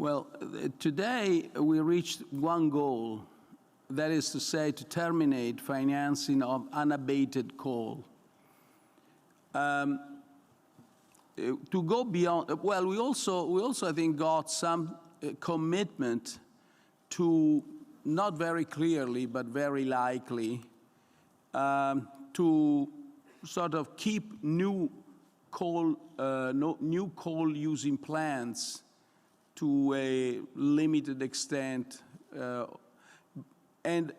Well, today we reached one goal, that is to say, to terminate financing of unabated coal. To go beyond, well, we also I think got some commitment to, not very clearly but very likely, to sort of keep new coal using plants to a limited extent. And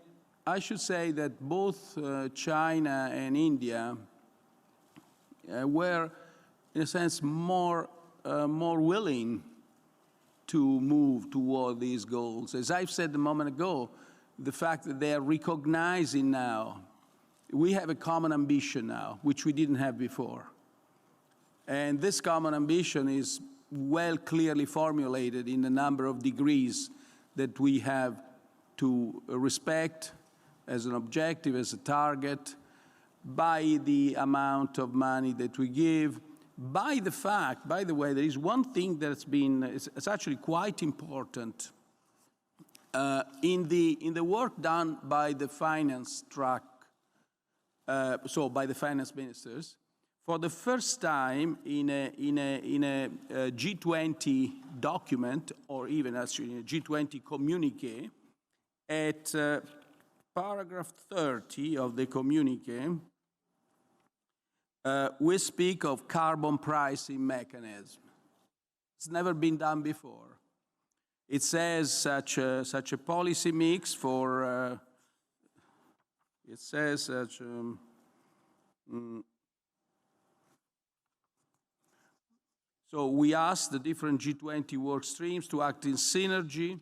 I should say that both China and India were, in a sense, more willing to move toward these goals. As I've said a moment ago, the fact that they are recognizing now, we have a common ambition now, which we didn't have before. And this common ambition is well clearly formulated in the number of degrees that we have to respect as an objective, as a target, by the amount of money that we give, by the fact, by the way, there is one thing that's been, it's actually quite important in the work done by the finance track, so by the finance ministers. For the first time in a G20 document, or even actually in a G20 communiqué, at paragraph 30 of the communiqué, we speak of carbon pricing mechanism. It's never been done before. It says such a policy mix for, it says such, so we asked the different G20 work streams to act in synergy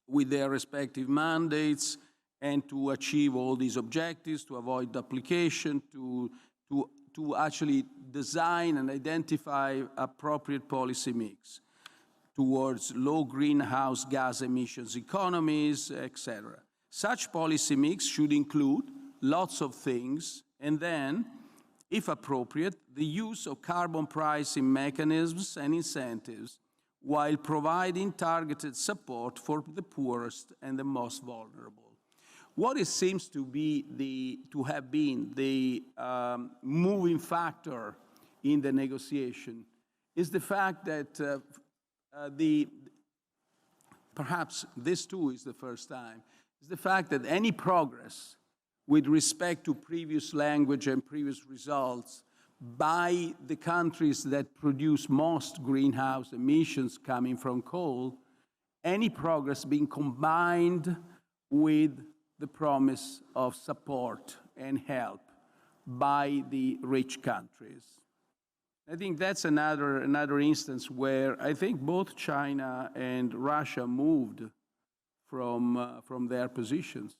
with their respective mandates and to achieve all these objectives, to avoid duplication, to actually design and identify appropriate policy mix towards low greenhouse gas emissions economies, etc. Such policy mix should include lots of things, and then, if appropriate, the use of carbon pricing mechanisms and incentives while providing targeted support for the poorest and the most vulnerable. What it seems to have been the moving factor in the negotiation is the fact that perhaps this too is the first time, is the fact that any progress with respect to previous language and previous results by the countries that produce most greenhouse emissions coming from coal, any progress being combined with the promise of support and help by the rich countries. I think that's another instance where I think both China and Russia moved from their positions.